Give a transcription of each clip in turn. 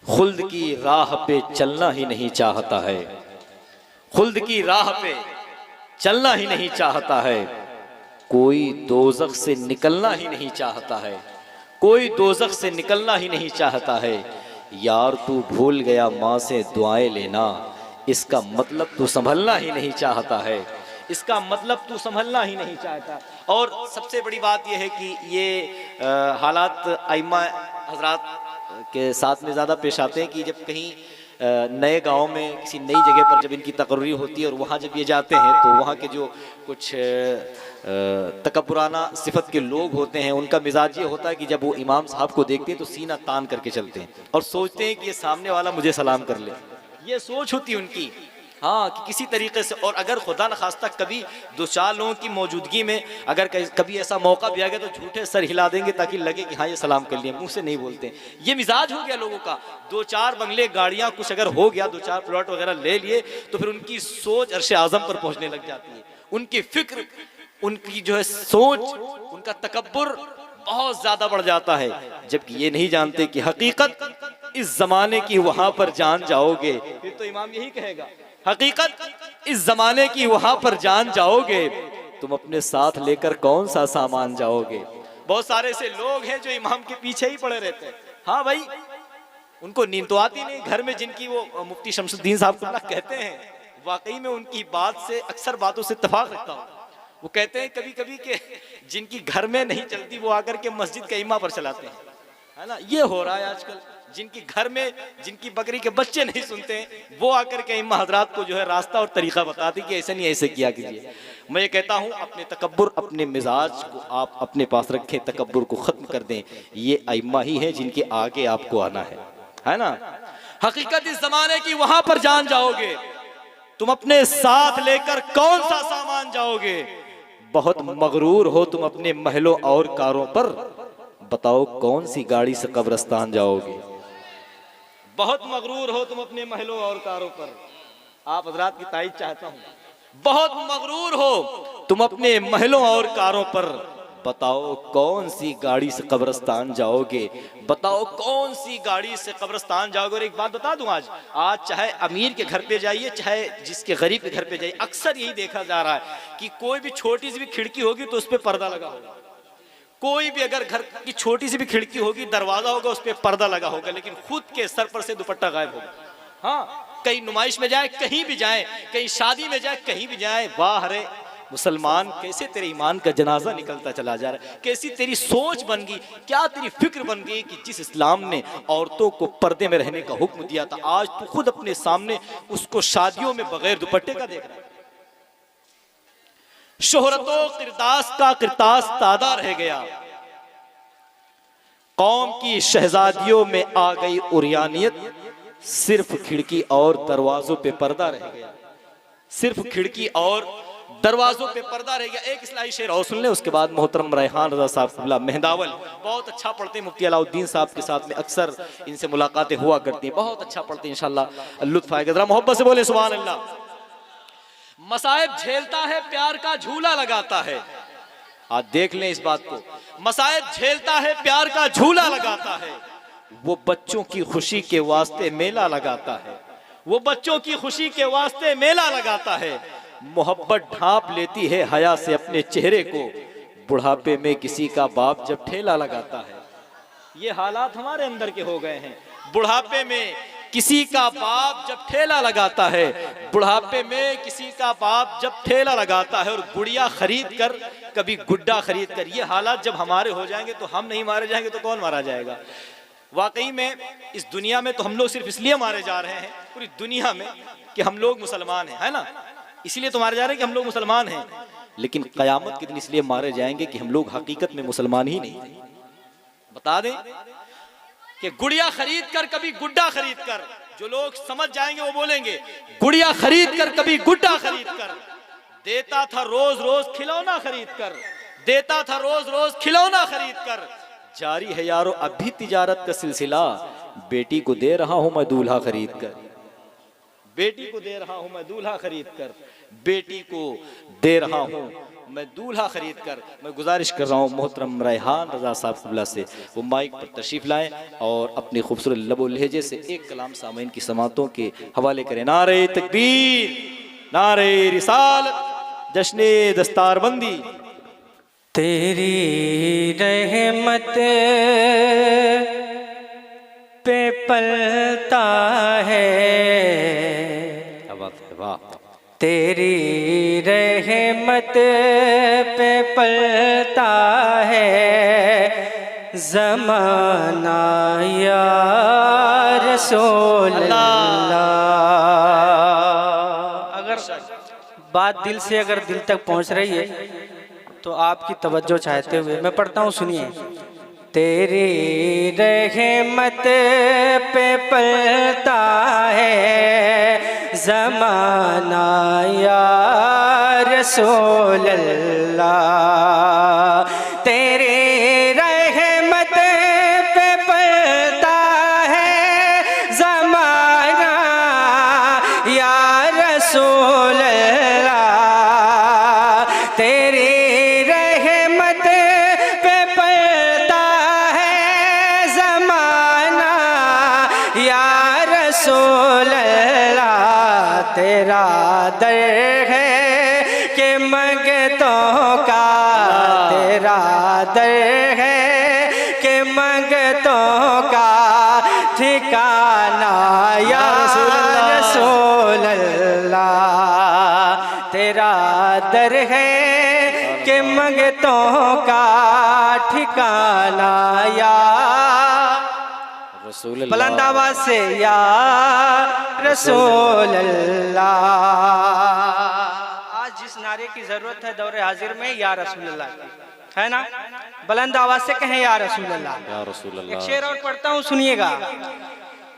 खुल्द की राह पे चलना ही नहीं चाहता है, खुल्द की राह पे चलना ही नहीं चाहता है, कोई दोज़ख से निकलना ही नहीं चाहता है, कोई दोज़ख से निकलना ही नहीं चाहता है। यार तू भूल गया माँ से दुआएं लेना, इसका मतलब तू संभलना ही नहीं चाहता है, इसका मतलब तू संभलना ही नहीं चाहता। और सबसे बड़ी बात यह है कि ये हालात आइम्मा हजरात के साथ में ज़्यादा पेश आते हैं कि जब कहीं नए गांव में किसी नई जगह पर जब इनकी तकर्री होती है और वहाँ जब ये जाते हैं तो वहाँ के जो कुछ तकब्बुराना सिफत के लोग होते हैं उनका मिजाज ये होता है कि जब वो इमाम साहब को देखते हैं तो सीना तान करके चलते हैं और सोचते हैं कि ये सामने वाला मुझे सलाम कर ले, ये सोच होती है उनकी। हाँ, कि किसी तरीके से, और अगर खुदा न खास्ता कभी दो चार लोगों की मौजूदगी में अगर कभी ऐसा मौका भी आ गया तो झूठे सर हिला देंगे ताकि लगे कि हाँ ये सलाम कर लिया, मुंह से नहीं बोलते। ये मिजाज हो गया लोगों का। दो चार बंगले गाड़ियाँ कुछ अगर हो गया, दो चार प्लॉट वगैरह ले लिए तो फिर उनकी सोच अर्श आज़म पर पहुँचने लग जाती है। उनकी फिक्र, उनकी जो है सोच, उनका तकब्बुर बहुत ज़्यादा बढ़ जाता है, जबकि ये नहीं जानते कि हकीकत इस ज़माने की वहाँ पर जान जाओगे। फिर तो इमाम यही कहेगा, हकीकत इस जमाने की वहां पर जान जाओगे, तुम अपने साथ लेकर कौन सा सामान जाओगे। बहुत सारे ऐसे लोग हैं जो इमाम के पीछे ही पड़े रहते हैं। हाँ भाई, उनको नींद तो आती नहीं। घर में जिनकी वो मुफ्ती शमसुद्दीन साहब कहते हैं, वाकई में उनकी बात से अक्सर बातों से इत्तेफाक रखता हूँ। वो कहते हैं कभी कभी के जिनकी घर में नहीं चलती वो आकर के मस्जिद के इमाम पर चलाते हैं, है ना। ये हो रहा है आजकल। जिनकी घर में जिनकी बकरी के बच्चे नहीं सुनते हैं वो आकर के इमाम हजरात को जो है रास्ता और तरीका बताती कि ऐसे नहीं ऐसे किया कीजिए। मैं ये कहता हूँ अपने तकब्बुर, अपने मिजाज को आप अपने पास रखें, तकब्बुर को ख़त्म कर दें। ये अइम्मा ही है जिनके आगे आपको आना है ना। हकीकत इस ज़माने की वहाँ पर जान जाओगे, तुम अपने साथ लेकर कौन सा सामान जाओगे। बहुत मगरूर हो तुम अपने महलों और कारों पर, बताओ कौन सी गाड़ी से कब्रिस्तान जाओगे। बहुत मगरूर हो तुम अपने महलों और कारों पर। आप हजरात की तारीफ चाहता हूं। बहुत मगरूर हो तुम अपने महलों और कारों पर, बताओ कौन सी गाड़ी से कब्रिस्तान जाओगे, बताओ कौन सी गाड़ी से कब्रिस्तान जाओगे। और एक बात बता दूं, आज चाहे अमीर के घर पे जाइए चाहे जिसके गरीब के घर पे जाइए, अक्सर यही देखा जा रहा है कि कोई भी छोटी सी भी खिड़की होगी तो उस पर पर्दा लगा होगा। कोई भी अगर घर की छोटी सी भी खिड़की होगी, दरवाजा होगा, उस पर पर्दा लगा होगा, लेकिन खुद के सर पर से दुपट्टा गायब होगा। हाँ, कहीं नुमाइश में जाए, कहीं भी जाए, कहीं शादी में जाए, कहीं भी जाए, वाह रे मुसलमान, कैसे तेरे ईमान का जनाजा निकलता चला जा रहा है, कैसी तेरी सोच बन गई, क्या तेरी फिक्र बन गई कि जिस इस्लाम ने औरतों को पर्दे में रहने का हुक्म दिया था, आज तू खुद अपने सामने उसको शादियों में बगैर दुपट्टे का देख रहा है। शोहरतो किरदास का किरतास तादा रह गया, कौम की शहजादियों में आ गई उरियानियत, सिर्फ खिड़की और दरवाजों पे पर्दा रह गया, सिर्फ खिड़की और दरवाजों पे पर्दा रह गया। एक इस्लाही शेर और सुन ले, उसके बाद मोहतरम रेहान रजा साहब मेहदावल बहुत अच्छा पढ़ते हैं, मुफ्ती अलाउद्दीन साहब के साथ में अक्सर इनसे मुलाकातें हुआ करती हैं, बहुत अच्छा पढ़ते हैं, इंशाल्लाह लुत्फ आएगा। जरा मोहब्बत से बोले सुभान अल्लाह। मसाइब झेलता है, प्यार का झूला लगाता है। आज देख लें इस बात को, मसाइब झेलता है, प्यार का झूला लगाता है। वो बच्चों की खुशी के वास्ते मेला लगाता है, वो बच्चों की खुशी के वास्ते मेला लगाता है। मोहब्बत ढांप लेती है हया से अपने चेहरे को, बुढ़ापे में किसी का बाप जब ठेला लगाता है। ये हालात हमारे अंदर के हो गए हैं। बुढ़ापे में किसी का बाप जब ठेला लगाता है, बुढ़ापे में किसी का बाप जब ठेला लगाता है, और गुड़िया खरीद कर कभी गुड्डा खरीद कर। ये हालात जब हमारे हो जाएंगे तो हम नहीं मारे जाएंगे तो कौन मारा जाएगा। वाकई में इस दुनिया में तो हम लोग सिर्फ इसलिए मारे जा रहे हैं पूरी दुनिया में कि हम लोग मुसलमान हैं, है ना, इसलिए तो मारे जा रहे हैं कि हम लोग मुसलमान हैं। लेकिन कयामत के दिन इसलिए मारे जाएंगे कि हम लोग हकीकत में मुसलमान ही नहीं। बता दें कि गुड़िया खरीद कर कभी गुड्डा खरीद कर, जो लोग समझ जाएंगे वो बोलेंगे गुड़िया खरीद कर कभी गुड्डा खरीद कर, देता था रोज रोज खिलौना खरीद कर, देता था रोज रोज खिलौना खरीद कर। जारी है यारो अब भी तिजारत का सिलसिला, बेटी को दे रहा हूं मैं दूल्हा खरीद कर, बेटी को दे रहा हूं मैं दूल्हा खरीद कर, बेटी को दे रहा हूं मैं दूल्हा खरीद कर मैं गुजारिश कर रहा हूँ मोहतरम रेहान रज़ा साहब क़िबला से वो माइक पर तशरीफ़ लाएँ और अपनी खूबसूरत लबो लहजे से एक कलाम सामईन की समातों के हवाले करें। नारे तकबीर, नारे रिसालत, जश्ने दस्तारबंदी। तेरी रहमत पे पलता है, वाह, तेरी रहमत पे पलता है ज़माना या रसूल अल्लाह। अगर बात दिल से अगर दिल तक पहुंच रही है तो आपकी तवज्जो चाहते हुए मैं पढ़ता हूँ, सुनिए। तेरी रहमत पे पलता है ज़माना या रसूल अल्लाह। तेरी रहमत पे पलता है ज़माना या रसूल अल्लाह। तेरी रहमत पे पलता है ज़माना या रसूल अल्लाह। तेरा दर है कि मंगतों का, तेरा दर है कि मंगतों का ठिकाना या रसूल अल्लाह। तेरा दर है कि मंगतों का ठिकाना या रसूल अल्लाह। बुलंद आवाज से या रसूल अल्लाह। आज जिस नारे की जरूरत है दौरे हाजिर में या रसूल अल्लाह की, है ना? बुलंद आवाज से कहें या रसूल अल्लाह, या रसूल अल्लाह। एक शेर और पढ़ता हूँ, सुनिएगा।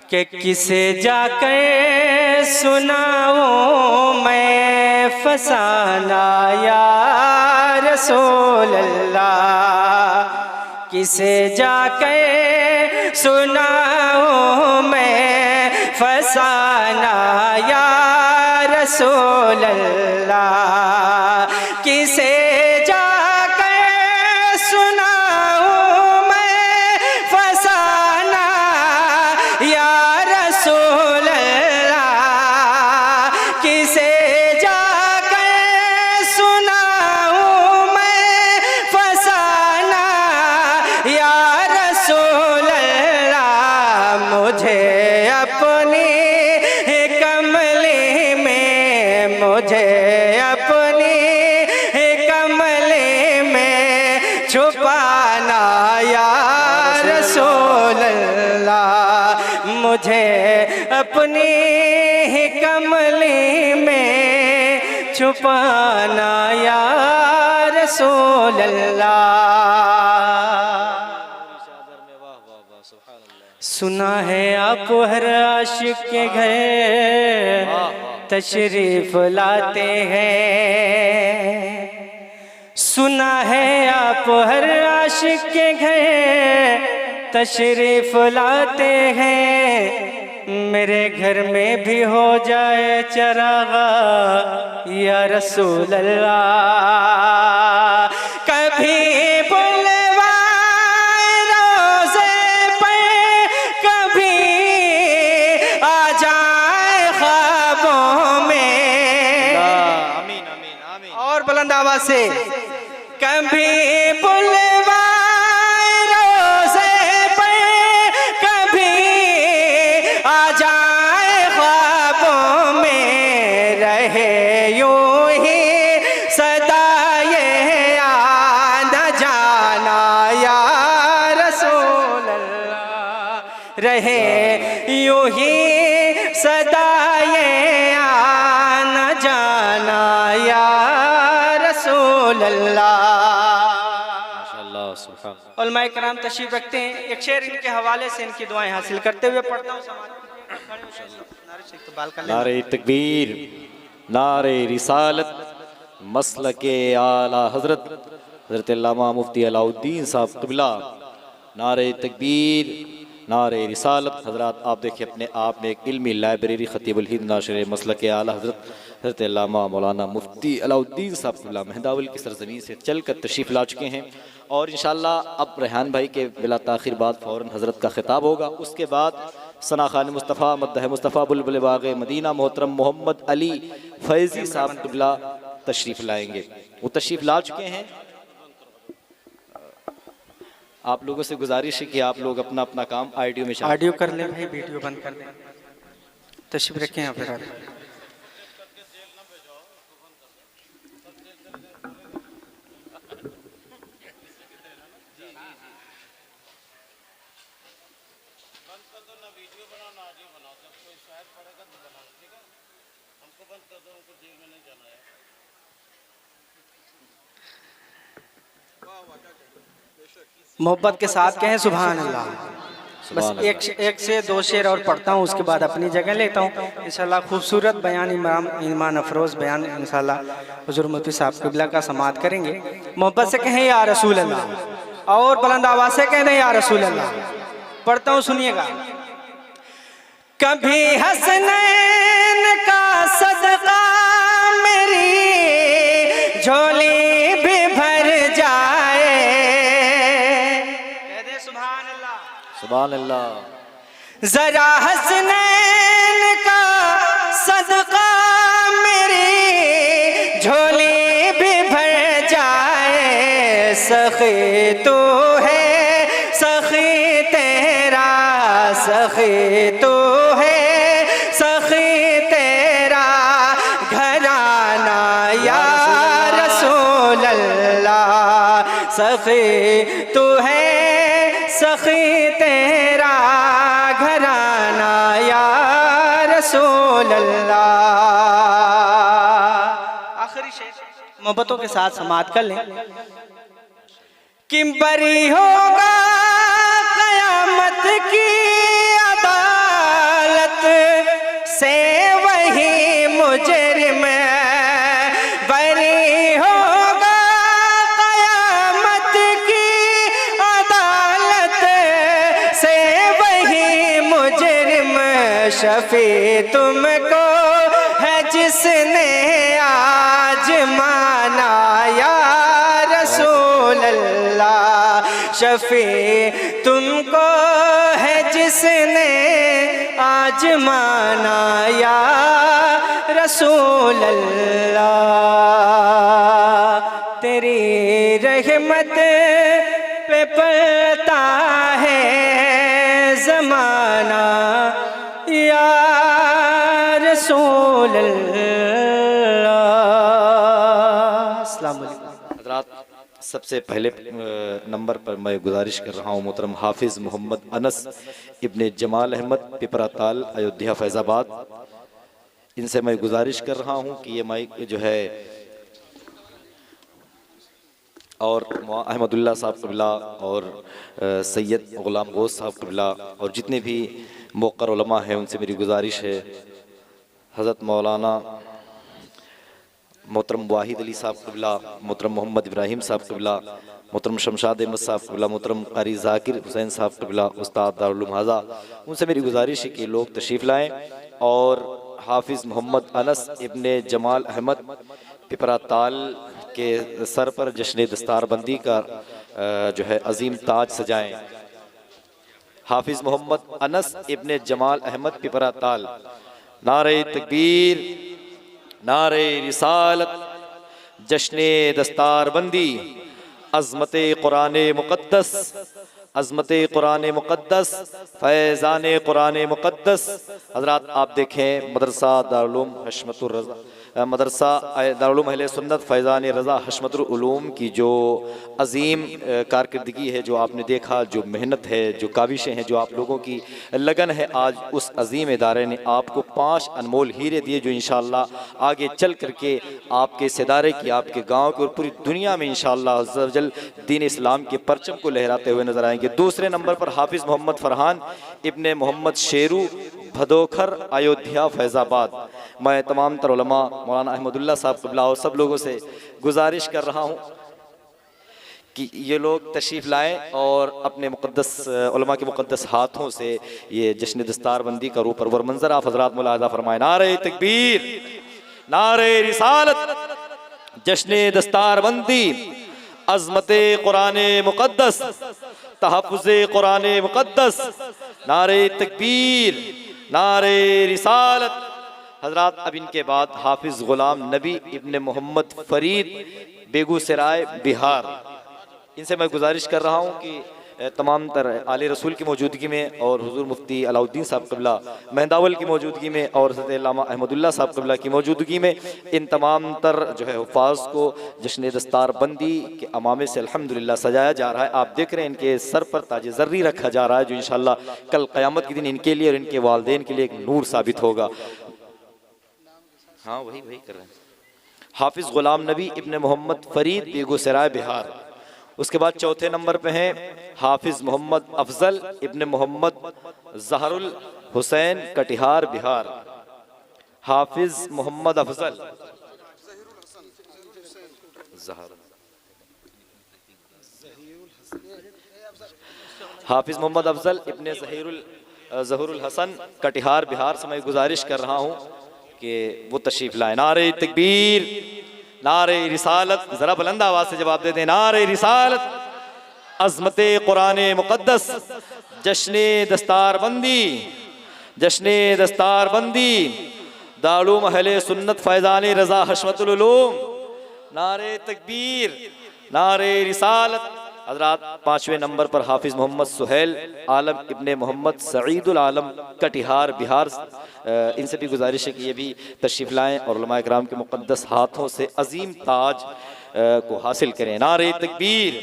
कि किसे जाकर सुनाऊं मैं फसाना या रसूल अल्लाह। किसे जाकर सुनाऊं मैं फसाना या रसूल अल्लाह। किसे जाकर सुनाऊं मैं फसाना या रसूल अल्लाह। किसे जाकर सुनाऊं मैं फसाना या रसूल अल्लाह। मुझे अपनी कमली में, मुझे अपनी कमली में छुपाना या रसूल अल्लाह। मुझे अपनी कमली में छुपाना या रसूल अल्लाह। सुना है आप हर आशिक के घर तशरीफ लाते हैं। सुना है आप हर आशिक के घर तशरीफ लाते हैं। मेरे घर में भी हो जाए चरागा या रसूल अल्लाह। कभी आवाज से कभी बुलवाए रोज़े पे, कभी आ जाए ख्वाबों में। रहे यूं ही सदा ये आना जाना या रसूल अल्लाह। रहे यूं ही सदा ये आना जाना या उलमाए कराम तशरीफ रखते हैं। एक शेर इनके हवाले से इनकी दुआएं हासिल करते हुए पढ़ता हूँ। नारे तकबीर, नारे रिसालत, मसलके आला हजरत अल्लामा मुफ्ती अलाउद्दीन साहब क़िबला। नारे तकबीर, नारे रिसालत। हज़रात आप देखिए अपने आप में एक इल्मी लाइब्रेरी ख़तीबुल हिंद नाशिर मसलक आला हज़रत अल्लामा मौलाना मुफ्ती अलाउद्दीन साहब महदावल की सरज़मीन से चल कर तशरीफ़ ला चुके हैं। और इंशाअल्लाह अब रेहान भाई के बिला ताख़िर बाद फ़ौरन हज़रत का ख़िताब होगा। उसके बाद सना खान मुस्तफ़ा मद्दह मुस्तफ़ा बुलबुल बाग़ मदीना मोहतरम मोहम्मद अली फैज़ी साहब क़िबला तशरीफ़ लाएंगे। वो तशरीफ़ ला चुके हैं। आप लोगों से गुजारिश है कि आप लोग अपना अपना काम ऑडियो में ऑडियो कर ले भाई, वीडियो बंद कर दे। तशरीफ रखें यहाँ पर। मोहब्बत के साथ कहें सुभान अल्लाह। बस एक से दो शेर और पढ़ता हूँ, उसके बाद अपनी जगह लेता हूँ इंशाल्लाह। खूबसूरत बयान इमाम ईमान अफरोज़ बयान इंशाल्लाह हुज़ूर मुफ्ती साहब क़िबला का समाअत करेंगे। मोहब्बत से कहें या रसूल अल्लाह, और बुलंद आवाज़ से कहें या रसूल अल्लाह। पढ़ता हूँ, सुनिएगा। कभी हसनैन का सदका मेरी झोली भी भर जाए। कह दे सुभान अल्लाह, सुभान अल्लाह। जरा हसनैन का सदका मेरी झोली भी भर जाए। सखी तू है सखी तेरा, सखी तू है सखी तेरा, घराना या रसूल अल्लाह। सखी तू है सखी तेरा, घराना या रसूल अल्लाह। आखिरी शेर मोहब्बतों के साथ समाअत कर लें। कि बरी होगा क़यामत की अदालत से वही मुजरिम, बरी होगा क़यामत की अदालत से वही मुजरिम। शफी तुमको है जिसने आज माना या रसूल अल्लाह। शफी तुमको है जिसने आज माना या रसूल अल्लाह। तेरी रहमत पे पलता है ज़माना या रसूल अल्लाह। अस्सलाम वालेकुम। हज़रात सबसे पहले नंबर पर मैं गुजारिश कर रहा हूँ मोहतरम हाफिज़ मोहम्मद अनस इब्ने जमाल अहमद पिपरा ताल अयोध्या फैज़ाबाद, इनसे मैं गुजारिश कर रहा हूँ कि ये माइक जो है और अहमदुल्ला साहब क़िबला और सैयद ग़ुलाम गौस साहब क़िबला और जितने भी मोक़र उलमा हैं उनसे मेरी गुजारिश है। हज़रत मौलाना मोहतरम वाहिद अली साहब क़िबला, मोहतरम मोहम्मद इब्राहिम साहब क़िबला, मोहतरम शमशाद अहमद साहब क़िबला, मोहतरम क़ारी ज़ाकिर हुसैन साहब क़िबला उस्ताद दारुल उलूम हाज़ा, उनसे मेरी गुजारिश है कि लोग तशरीफ़ लाएँ और हाफिज़ मोहम्मद अनस इब्ने जमाल अहमद पिपरा ताल के सर पर जश्न दस्तारबंदी का जो है अजीम ताज सजाएं। हाफिज़ मोहम्मद अनस इब्ने जमाल अहमद पिपरा ताल। नारे तकबीर, नारे रिसालत, जश्न दस्तारबंदी, अज़मत कुरान मुक़द्दस, अज़मत कुरान मुक़द्दस, फैज़ान कुरान मुक़द्दस। हज़रात आप देखें मदरसा दारुल उलूम हशमतुर रज़ा, मदरसा दारुल उलूम अहले सुन्नत फैज़ान रज़ा हशमतुल उलूम की जो अज़ीम कारकर्दगी है, जो आपने देखा, जो मेहनत है, जो काविशें हैं, जो आप लोगों की लगन है, आज उस अज़ीम इदारे ने आपको 5 अनमोल हीरे दिए जो इंशाअल्लाह आगे चल करके आपके इस इदारे की, आपके गाँव की और पूरी दुनिया में इंशाअल्लाह अज़्ज़ा वजल दीन इस्लाम के परचम को लहराते हुए नजर आएंगे। दूसरे नंबर पर हाफिज़ मोहम्मद फ़रहान इब्ने मोहम्मद शेरू भदोखर अयोध्या फैज़ाबाद। मैं तमाम तर उलमा मौलाना अहमदुल्ला साहब क़िबला और सब लोगों से गुजारिश कर रहा हूँ कि ये लोग तशरीफ़ लाएं और अपने मुक़द्दस उलमा के मुक़द्दस हाथों से ये जश्न दस्तारबंदी का रूप और मंजर आप हज़रात मुलाहिज़ा फरमाएं। नारे तकबीर, नारे रिसालत, जश्न दस्तारबंदी, अज़मत कुरान मुक़द्दस, तहफ़्फ़ुज़ कुरान मुक़द्दस, नारे तकबीर, नारे रिसालत। हज़रात अब इनके बाद हाफिज़ ग़ुलाम नबी इब्न मोहम्मद फ़रीद, बेगूसराय, बिहार। इनसे मैं गुजारिश कर रहा हूँ कि तमाम तर आले रसूल की मौजूदगी में और हुज़ूर मुफ्ती अलाउद्दीन साहब क़िबला मेहंदावल की मौजूदगी में और हज़रत अल्लामा अहमदुल्लाह साहब क़िबला की मौजूदगी में इन तमाम तर जो है हुफ़ाज़ को जश्न दस्तारबंदी के अमामे से अल्हम्दुलिल्लाह सजाया जा रहा है। आप देख रहे हैं इनके सर पर ताज ज़र्री रखा जा रहा है, जो इंशाअल्लाह कल क़यामत के दिन इनके लिए और इनके वालिदैन के लिए एक नूर साबित होगा। हाँ वही कर रहे हैं। हाफिज़ ग़ुलाम नबी इब्न मोहम्मद फ़रीद, बेगूसराय, बिहार। उसके बाद चौथे नंबर पे हैं हाफिज़ मोहम्मद अफजल इब्न मोहम्मद ज़हरुल हुसैन, कटिहार, बिहार। हाफिज़ मोहम्मद अफजल हाफिज़ मोहम्मद अफजल इब्न ज़हरुल हसन, कटिहार, बिहार से मैं गुजारिश कर रहा हूँ कि वो तशरीफ़ लाए। नारे तकबीर, नारे रिसालत, ज़रा बुलंद आवाज़ से जवाब दे दें। नारे रिसालत, अज़मत कुरान मुक़द्दस, जश्न दस्तारबंदी, जश्न दस्तारबंदी, दारुल अहले सुन्नत फैज़ान रज़ा हशमतुल उलूम। नारे तकबीर, नारे रिसालत। हज़रात पाँचवें नंबर पर हाफिज़ मोहम्मद सुहेल आलम इब्ने मोहम्मद सईदुल आलम, कटिहार, बिहार। इनसे भी गुजारिश है कि ये भी तशरीफ़ लाएँ और उलमा इकराम के मुक़द्दस हाथों से अज़ीम ताज को हासिल करें। नारे तकबीर,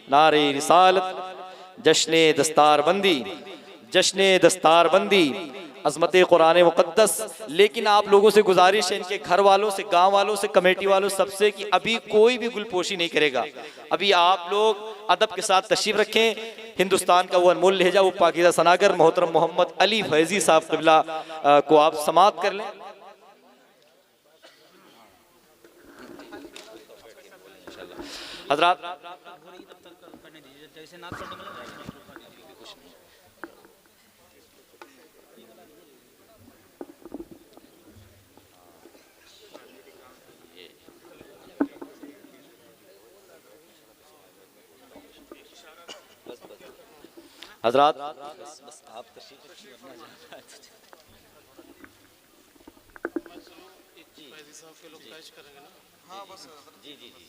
नारे रिसालत, जश्न दस्तारबंदी, जश्न दस्तारबंदी, अज़मत कुरान मुक़द्दस। लेकिन आप लोगों से गुजारिश है, इनके घर वालों से, गांव वालों से, कमेटी वालों सबसे, कि अभी कोई भी गुलपोशी नहीं करेगा। अभी आप लोग अदब के साथ तशरीफ़ रखें। हिंदुस्तान का वो अनमोल लहजा, वो पाकीज़ा सनागर मोहतरम मोहम्मद अली फैज़ी साहब क़िबला को आप समाअत कर लें। हज़रात हज़रात आप जी जी जी